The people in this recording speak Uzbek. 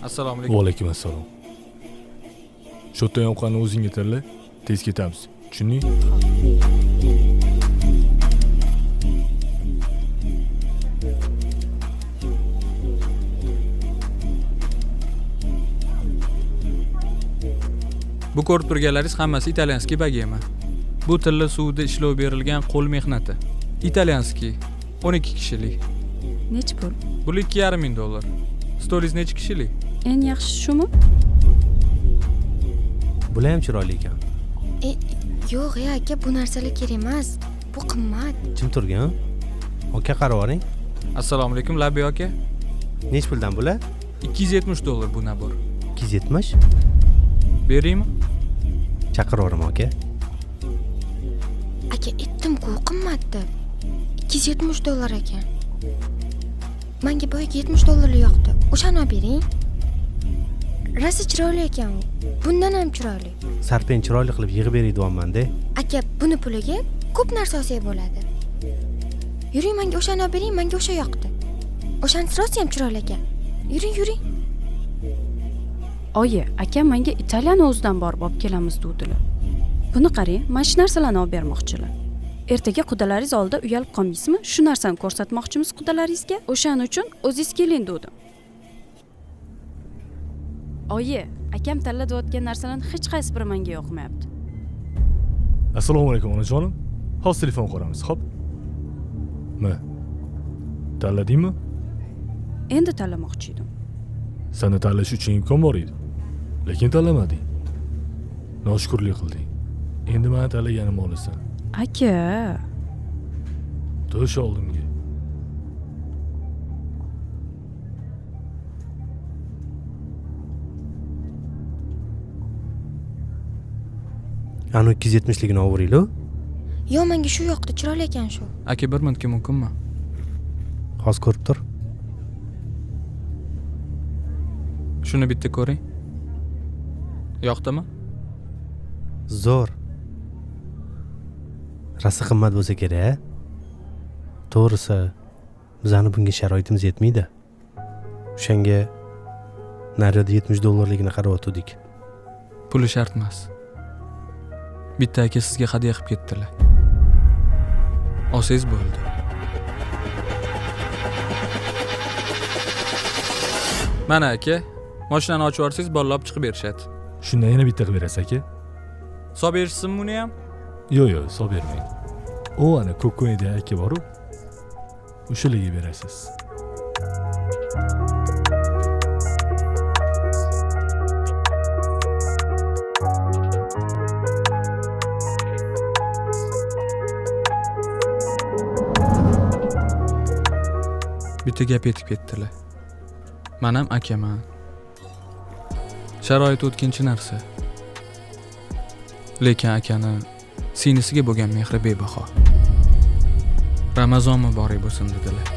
Assalomu alaykum. Va alaykum assalom. Shotdan yoqqanni o'zingga tanla, tez ketamiz. Tushunding? Bu ko'rib turganlaringiz hammasi italyanskiy bagema. Bu tilla suvda ishlov berilgan qo'l mehnati. Italyanskiy 12 kishilik. Nechi pul? Bu $2,5 ming. Stories nechi kishilik? Eng yaxshi shumi? Bular ham chiroyli ekan. Yo'q, aka, bu narsalar kerak emas. Bu qimmat. Jim turgan. Aka qarab oling. Assalomu alaykum, Labi aka. Nech puldan bular? $270 bu nabor. 270. Beraymi? Chaqiraverim aka. Aka, aytdim-ku, qimmatda. $270 ekan. Menga boyagi $70 yoqdi. O'shani olib bering. Rasi chiroyli ekan u. Bundan ham chiroyli. Sarpen chiroyli qilib yig'ib berayapman-da. Aka, buni puliga ko'p narsa olsak bo'ladi. Yuring, menga o'shani olib bering, menga o'sha yoqdi. O'shanisi rost ham chiroyli ekan. Yuring. Oyi, akam menga italyan o'zidan borib olib kelamiz dedilar. Buni qarang, mana shu narsalarni olib bermoqchilar. Ertaga qudalaringiz oldida uyalib qolmaysizmi? Shu narsani ko'rsatmoqchimiz qudalaringizga. O'shaning uchun o'zingiz keling dedim. Oyi, akam tanlayotgan narsalarning hech qaysi biri menga yoqmayapti. Assalomu alaykum onajonim. Hozir telefon qilamiz, xo'p? Tanladingmi? Endi tanlamoqchi edim. Seni tanlash uchun imkon bor edi. Lekin tanlamading. Noshukrlik qilding. Endi meni tanlaganim olasan. Aka, To'sh oldimga. Anu 270ligini olib beringlar. Yo'q, menga shu yoqdi, chiroyli ekan shu. Aka, bir minutga mumkinmi? Hozir ko'rib tur. Shuni bitta ko'ring. Yoqdimi? Zo'r. Rasa qimmat bo'lsa kerak. To'g'risi, bizani bunga sharoitimiz yetmaydi. O'shanga naryoqda $70ligini qarab o'tdik. Puli shart emas. Bitta aka sizga hadya qilib ketdilar. Olsangiz bo'ldi. Mana aka, mashinani ochib yuborsangiz bolalar olib chiqib berishadi. Shundan yana bitta qilib berasiz aka? Solib berishsinmi uni ham? Yo'q, solib bermang. O ana ko'kko'yda aka bor-ku. O'shalarga berasiz. Bitta gap aytib ketdilar. Men ham akaman. Sharoit o'tkinchi narsa. Lekin akani singlisiga bo'lgan mehri bebaho. Ramazon muborak bo'lsin dedilar.